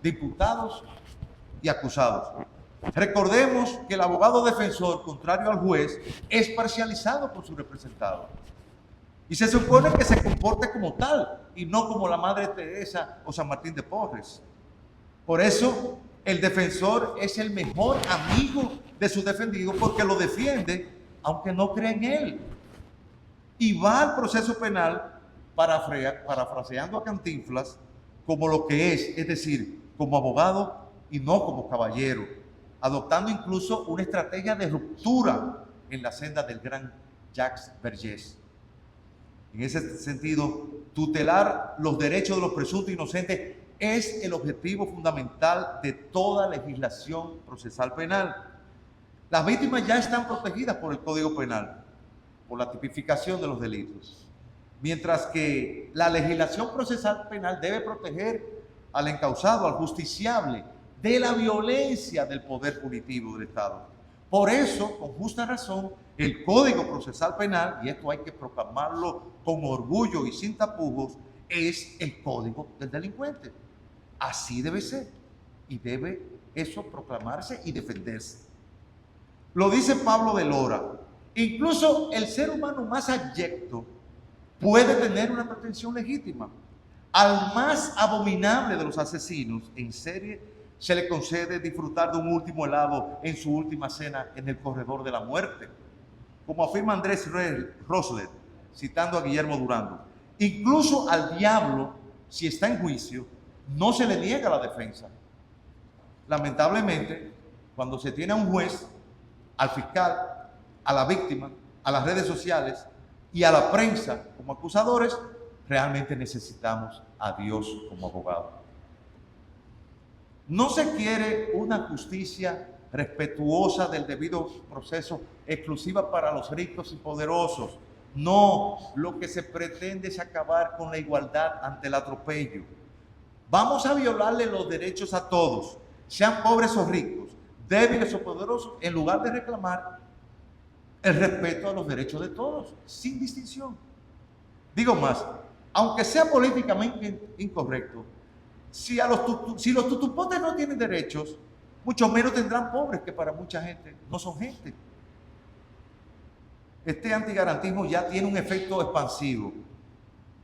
de imputados y acusados. Recordemos que el abogado defensor, contrario al juez, es parcializado por su representado. Y se supone que se comporte como tal y no como la Madre Teresa o San Martín de Porres. Por eso, el defensor es el mejor amigo de su defendido porque lo defiende aunque no cree en él. Y va al proceso penal parafraseando a Cantinflas, como lo que es decir, como abogado y no como caballero, adoptando incluso una estrategia de ruptura en la senda del gran Jacques Vergès. En ese sentido, tutelar los derechos de los presuntos inocentes es el objetivo fundamental de toda legislación procesal penal. Las víctimas ya están protegidas por el Código Penal, por la tipificación de los delitos, mientras que la legislación procesal penal debe proteger al encausado, al justiciable, de la violencia del poder punitivo del Estado. Por eso, con justa razón, el Código Procesal Penal, y esto hay que proclamarlo con orgullo y sin tapujos, es el código del delincuente. Así debe ser, y debe eso proclamarse y defenderse. Lo dice Pablo de Lora: incluso el ser humano más abyecto puede tener una pretensión legítima. Al más abominable de los asesinos en serie se le concede disfrutar de un último helado en su última cena en el corredor de la muerte. Como afirma Andrés Rosler, citando a Guillermo Durando, incluso al diablo, si está en juicio, no se le niega la defensa. Lamentablemente, cuando se tiene a un juez, al fiscal, a la víctima, a las redes sociales y a la prensa como acusadores, realmente necesitamos a Dios como abogado. No se quiere una justicia respetuosa del debido proceso exclusiva para los ricos y poderosos. No, lo que se pretende es acabar con la igualdad ante el atropello. Vamos a violarle los derechos a todos, sean pobres o ricos, débiles o poderosos, en lugar de reclamar el respeto a los derechos de todos, sin distinción. Digo más, aunque sea políticamente incorrecto, si los tutupotes no tienen derechos, mucho menos tendrán pobres, que para mucha gente no son gente. Este antigarantismo ya tiene un efecto expansivo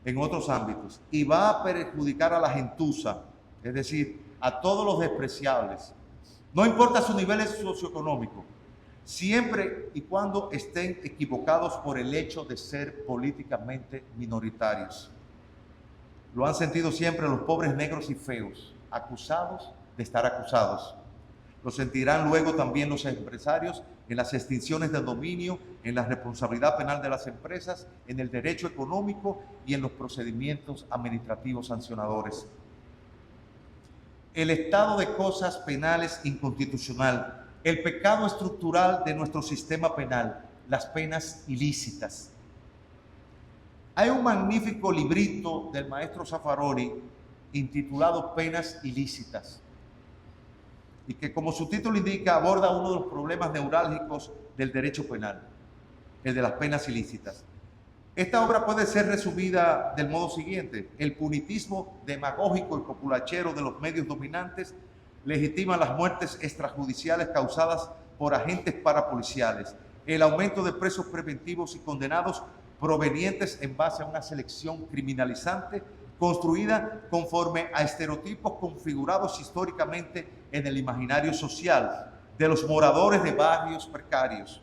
en otros ámbitos y va a perjudicar a la gentuza, es decir, a todos los despreciables, no importa su nivel socioeconómico, siempre y cuando estén equivocados por el hecho de ser políticamente minoritarios. Lo han sentido siempre los pobres negros y feos, acusados de estar acusados. Lo sentirán luego también los empresarios en las extinciones del dominio, en la responsabilidad penal de las empresas, en el derecho económico y en los procedimientos administrativos sancionadores. El estado de cosas penales inconstitucional, el pecado estructural de nuestro sistema penal, las penas ilícitas. Hay un magnífico librito del maestro Zaffaroni intitulado Penas ilícitas, y que, como su título indica, aborda uno de los problemas neurálgicos del derecho penal, el de las penas ilícitas. Esta obra puede ser resumida del modo siguiente: el punitismo demagógico y populachero de los medios dominantes legitima las muertes extrajudiciales causadas por agentes parapoliciales, el aumento de presos preventivos y condenados provenientes en base a una selección criminalizante construida conforme a estereotipos configurados históricamente en el imaginario social de los moradores de barrios precarios,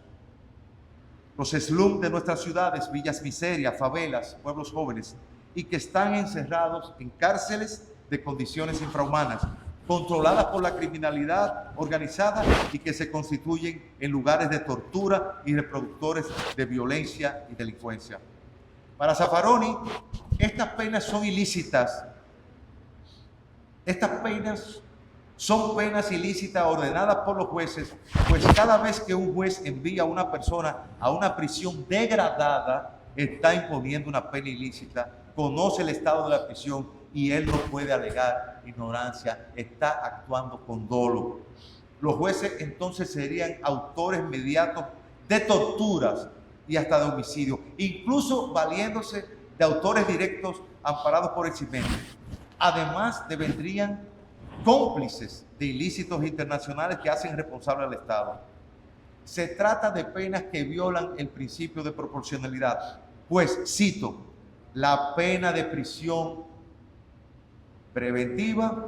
los slums de nuestras ciudades, villas miserias, favelas, pueblos jóvenes, y que están encerrados en cárceles de condiciones infrahumanas, controladas por la criminalidad organizada y que se constituyen en lugares de tortura y reproductores de violencia y delincuencia. Para Zaffaroni, estas penas son ilícitas. Estas penas son penas ilícitas ordenadas por los jueces, pues cada vez que un juez envía a una persona a una prisión degradada, está imponiendo una pena ilícita, conoce el estado de la prisión y él no puede alegar ignorancia, está actuando con dolo. Los jueces entonces serían autores inmediatos de torturas y hasta de homicidio, incluso valiéndose de autores directos amparados por eximente. Además, devendrían cómplices de ilícitos internacionales que hacen responsable al Estado. Se trata de penas que violan el principio de proporcionalidad, pues, cito, la pena de prisión preventiva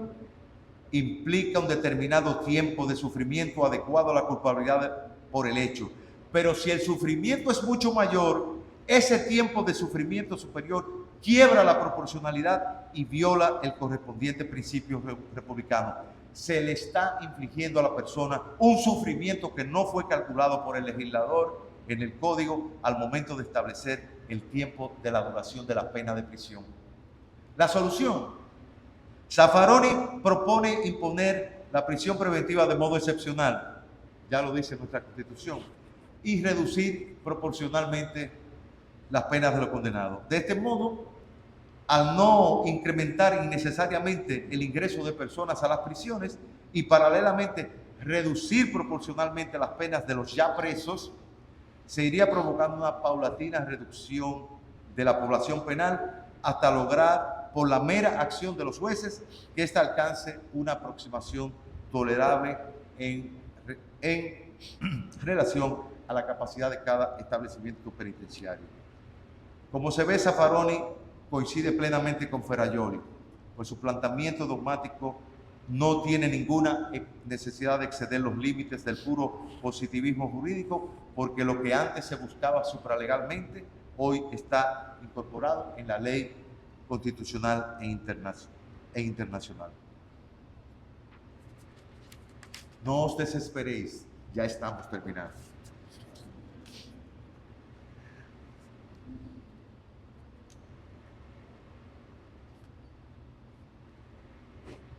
implica un determinado tiempo de sufrimiento adecuado a la culpabilidad por el hecho, pero si el sufrimiento es mucho mayor, ese tiempo de sufrimiento superior quiebra la proporcionalidad y viola el correspondiente principio republicano. Se le está infligiendo a la persona un sufrimiento que no fue calculado por el legislador en el código al momento de establecer el tiempo de la duración de la pena de prisión. La solución: Zaffaroni propone imponer la prisión preventiva de modo excepcional, ya lo dice nuestra Constitución, y reducir proporcionalmente las penas de los condenados. De este modo, al no incrementar innecesariamente el ingreso de personas a las prisiones y paralelamente reducir proporcionalmente las penas de los ya presos, se iría provocando una paulatina reducción de la población penal hasta lograr, por la mera acción de los jueces, que ésta alcance una aproximación tolerable en relación a la capacidad de cada establecimiento penitenciario. Como se ve, Zaffaroni coincide plenamente con Ferrajoli, pues su planteamiento dogmático no tiene ninguna necesidad de exceder los límites del puro positivismo jurídico, porque lo que antes se buscaba supralegalmente hoy está incorporado en la ley constitucional e internacional. No os desesperéis, ya estamos terminando.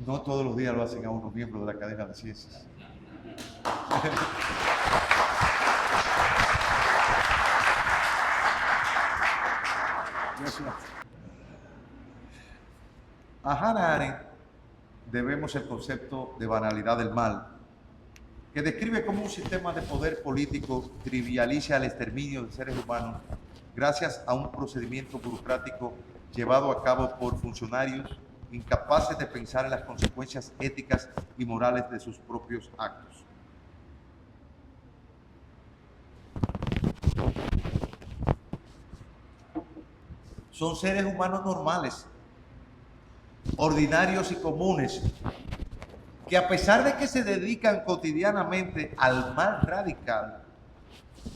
No todos los días lo hacen a unos miembros de la cadena de ciencias. A Hannah Arendt debemos el concepto de banalidad del mal, que describe cómo un sistema de poder político trivializa el exterminio de seres humanos gracias a un procedimiento burocrático llevado a cabo por funcionarios incapaces de pensar en las consecuencias éticas y morales de sus propios actos. Son seres humanos normales, ordinarios y comunes, que a pesar de que se dedican cotidianamente al mal radical,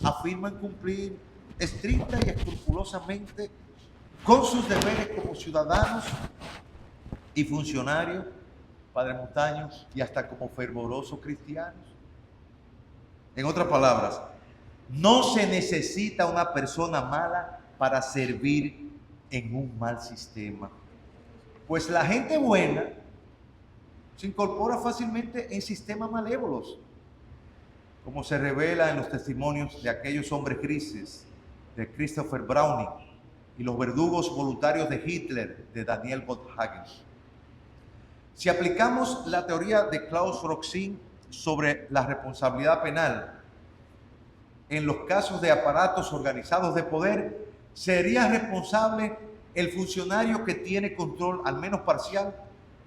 afirman cumplir estricta y escrupulosamente con sus deberes como ciudadanos y funcionarios, padremontaños y hasta como fervorosos cristianos. En otras palabras, no se necesita una persona mala para servir en un mal sistema, pues la gente buena se incorpora fácilmente en sistemas malévolos, como se revela en los testimonios de aquellos hombres grises de Christopher Browning y los verdugos voluntarios de Hitler de Daniel Gotthagen. Si aplicamos la teoría de Klaus Roxin sobre la responsabilidad penal en los casos de aparatos organizados de poder, sería responsable el funcionario que tiene control, al menos parcial,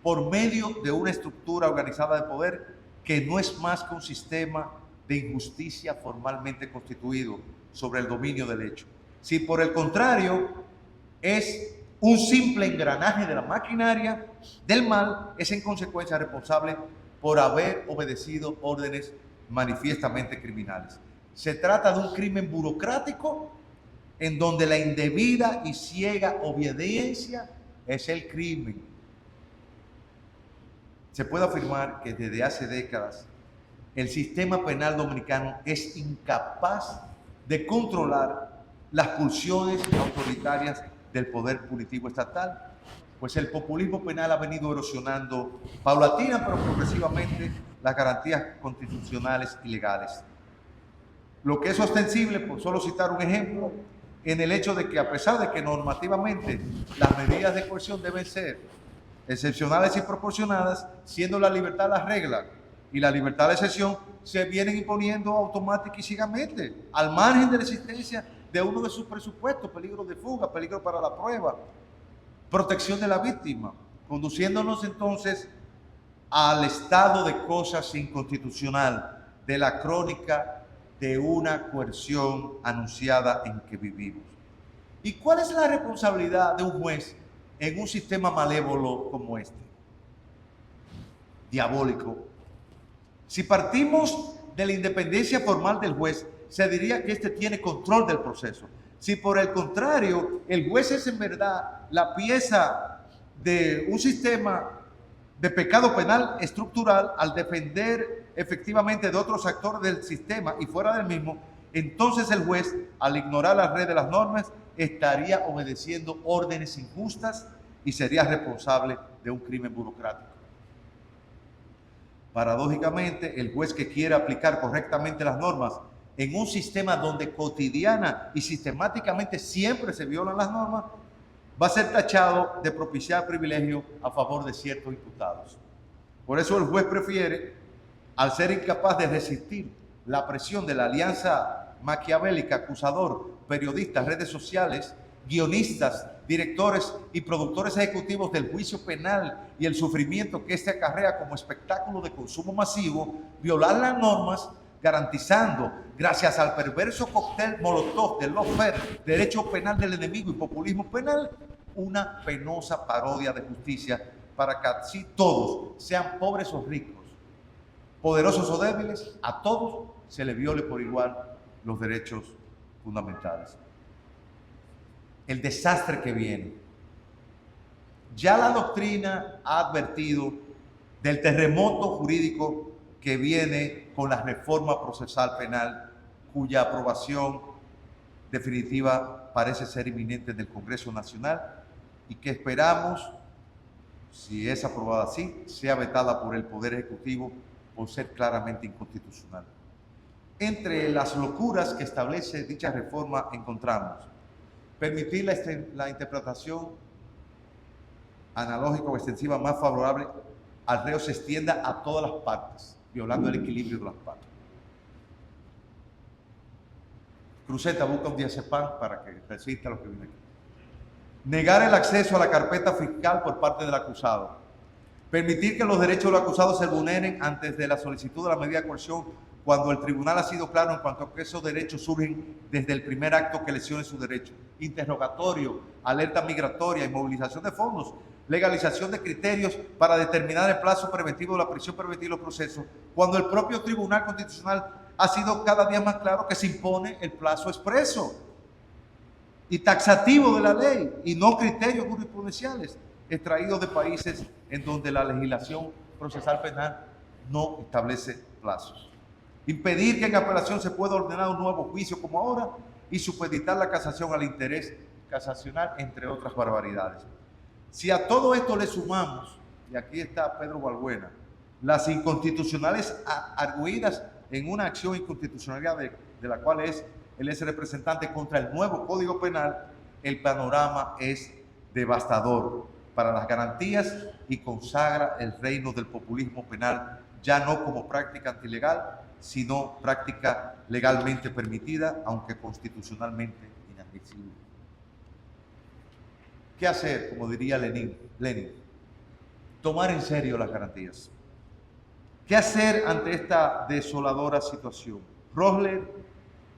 por medio de una estructura organizada de poder que no es más que un sistema de injusticia formalmente constituido sobre el dominio del hecho. Si por el contrario es un simple engranaje de la maquinaria del mal, es en consecuencia responsable por haber obedecido órdenes manifiestamente criminales. Se trata de un crimen burocrático en donde la indebida y ciega obediencia es el crimen. Se puede afirmar que desde hace décadas el sistema penal dominicano es incapaz de controlar las pulsiones autoritarias del poder punitivo estatal, pues el populismo penal ha venido erosionando paulatina pero progresivamente las garantías constitucionales y legales. Lo que es ostensible, por solo citar un ejemplo, en el hecho de que a pesar de que normativamente las medidas de coerción deben ser excepcionales y proporcionadas, siendo la libertad la regla y la libertad de excepción se vienen imponiendo automática y ciegamente, al margen de la existencia de uno de sus presupuestos: peligro de fuga, peligro para la prueba, protección de la víctima, conduciéndonos entonces al estado de cosas inconstitucional de la crónica de una coerción anunciada en que vivimos. ¿Y cuál es la responsabilidad de un juez en un sistema malévolo como este? Diabólico. Si partimos de la independencia formal del juez, se diría que éste tiene control del proceso. Si por el contrario, el juez es en verdad la pieza de un sistema de pecado penal estructural al defender efectivamente de otros actores del sistema y fuera del mismo, entonces el juez, al ignorar la red de las normas, estaría obedeciendo órdenes injustas y sería responsable de un crimen burocrático. Paradójicamente, el juez que quiere aplicar correctamente las normas en un sistema donde cotidiana y sistemáticamente siempre se violan las normas, va a ser tachado de propiciar privilegios a favor de ciertos imputados. Por eso el juez prefiere, al ser incapaz de resistir la presión de la alianza maquiavélica, acusador, periodistas, redes sociales, guionistas, directores y productores ejecutivos del juicio penal y el sufrimiento que este acarrea como espectáculo de consumo masivo, violar las normas, garantizando, gracias al perverso cóctel molotov del lawfare, derecho penal del enemigo y populismo penal, una penosa parodia de justicia para que así todos, sean pobres o ricos, poderosos o débiles, a todos se les viole por igual los derechos fundamentales. El desastre que viene. Ya la doctrina ha advertido del terremoto jurídico que viene con la reforma procesal penal, cuya aprobación definitiva parece ser inminente en el Congreso Nacional y que esperamos, si es aprobada así, sea vetada por el Poder Ejecutivo por ser claramente inconstitucional. Entre las locuras que establece dicha reforma encontramos permitir la interpretación analógica o extensiva más favorable al reo se extienda a todas las partes, violando el equilibrio de las partes. Cruzeta busca un diazepam para que resista lo que viene aquí. Negar el acceso a la carpeta fiscal por parte del acusado. Permitir que los derechos del acusado se vulneren antes de la solicitud de la medida de coerción cuando el tribunal ha sido claro en cuanto a que esos derechos surgen desde el primer acto que lesione su derecho. Interrogatorio, alerta migratoria, inmovilización de fondos, legalización de criterios para determinar el plazo preventivo de la prisión preventiva y los procesos, cuando el propio Tribunal Constitucional ha sido cada día más claro que se impone el plazo expreso y taxativo de la ley y no criterios jurisprudenciales extraídos de países en donde la legislación procesal penal no establece plazos. Impedir que en apelación se pueda ordenar un nuevo juicio como ahora y supeditar la casación al interés casacional, entre otras barbaridades. Si a todo esto le sumamos, y aquí está Pedro Balbuena, las inconstitucionales arguidas en una acción inconstitucionalidad de la cual él es representante contra el nuevo Código Penal, el panorama es devastador para las garantías y consagra el reino del populismo penal, ya no como práctica antilegal, sino práctica legalmente permitida, aunque constitucionalmente inadmisible. ¿Qué hacer? Como diría Lenin, tomar en serio las garantías. ¿Qué hacer ante esta desoladora situación? Rosler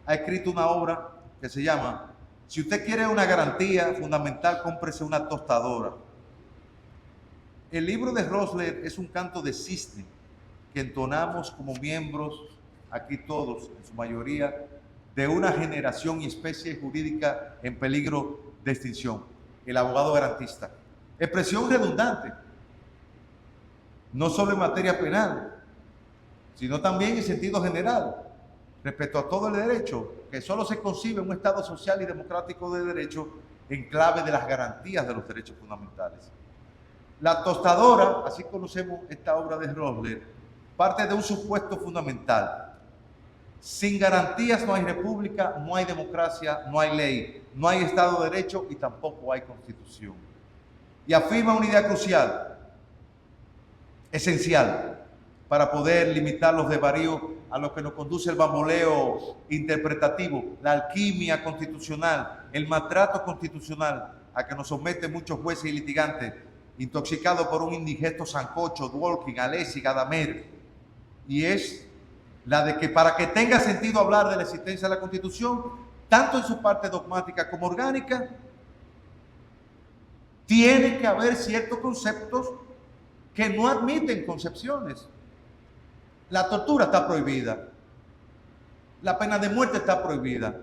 ha escrito una obra que se llama Si usted quiere una garantía fundamental, cómprese una tostadora. El libro de Rosler es un canto de cisne que entonamos como miembros, aquí todos, en su mayoría, de una generación y especie jurídica en peligro de extinción, el abogado garantista. Expresión redundante, no solo en materia penal, sino también en sentido general, respecto a todo el derecho, que solo se concibe en un Estado social y democrático de derecho en clave de las garantías de los derechos fundamentales. La tostadora, así conocemos esta obra de Rosler, parte de un supuesto fundamental. Sin garantías no hay república, no hay democracia, no hay ley, no hay Estado de Derecho y tampoco hay Constitución. Y afirma una idea crucial, esencial, para poder limitar los desvaríos a lo que nos conduce el bamboleo interpretativo, la alquimia constitucional, el maltrato constitucional a que nos someten muchos jueces y litigantes, intoxicados por un indigesto sancocho, Dworkin, Alessi, Gadamer, y es la de que para que tenga sentido hablar de la existencia de la Constitución, tanto en su parte dogmática como orgánica, tiene que haber ciertos conceptos que no admiten concepciones. La tortura está prohibida, la pena de muerte está prohibida,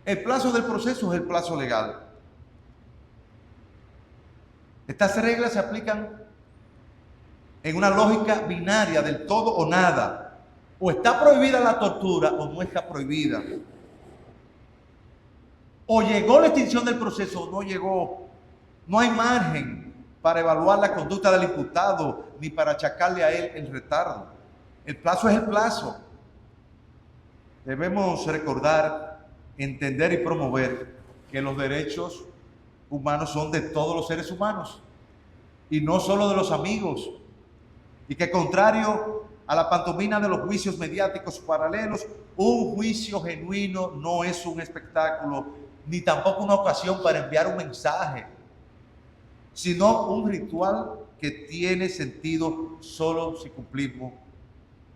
El plazo del proceso es el plazo legal. Estas reglas se aplican en una lógica binaria del todo o nada. O está prohibida la tortura o no está prohibida. O llegó la extinción del proceso o no llegó. No hay margen para evaluar la conducta del imputado ni para achacarle a él el retardo. El plazo es el plazo. Debemos recordar, entender y promover que los derechos humanos son de todos los seres humanos y no solo de los amigos, y que contrario a la pantomima de los juicios mediáticos paralelos, un juicio genuino no es un espectáculo ni tampoco una ocasión para enviar un mensaje, sino un ritual que tiene sentido solo si cumplimos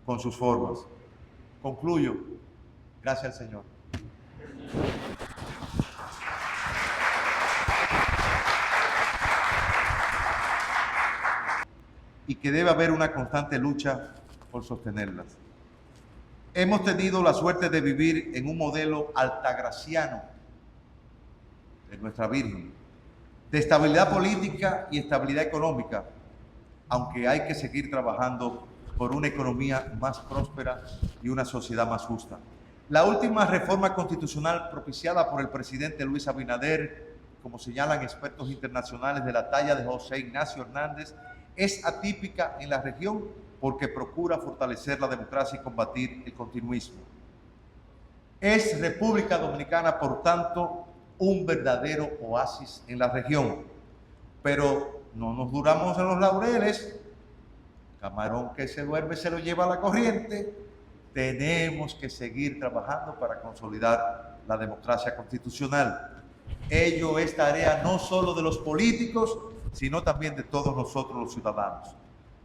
con sus formas. Concluyo. Gracias al Señor. Y que debe haber una constante lucha por sostenerlas. Hemos tenido la suerte de vivir en un modelo altagraciano de nuestra Virgen, de estabilidad política y estabilidad económica, aunque hay que seguir trabajando por una economía más próspera y una sociedad más justa. La última reforma constitucional propiciada por el presidente Luis Abinader, como señalan expertos internacionales de la talla de José Ignacio Hernández, es atípica en la región porque procura fortalecer la democracia y combatir el continuismo. Es República Dominicana, por tanto, un verdadero oasis en la región. Pero no nos duramos en los laureles. Camarón que se duerme se lo lleva a la corriente. Tenemos que seguir trabajando para consolidar la democracia constitucional. Ello es tarea no solo de los políticos, sino también de todos nosotros los ciudadanos,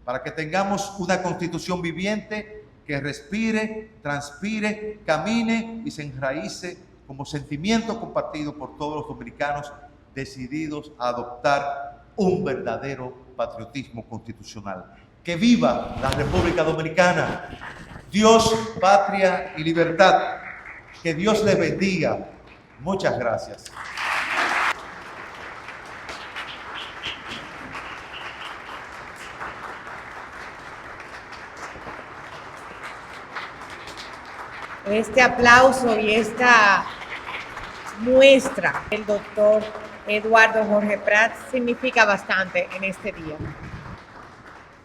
para que tengamos una constitución viviente que respire, transpire, camine y se enraice como sentimiento compartido por todos los dominicanos decididos a adoptar un verdadero patriotismo constitucional. ¡Que viva la República Dominicana! Dios, patria y libertad. Que Dios les bendiga. Muchas gracias. Este aplauso y esta muestra del doctor Eduardo Jorge Prats significa bastante en este día.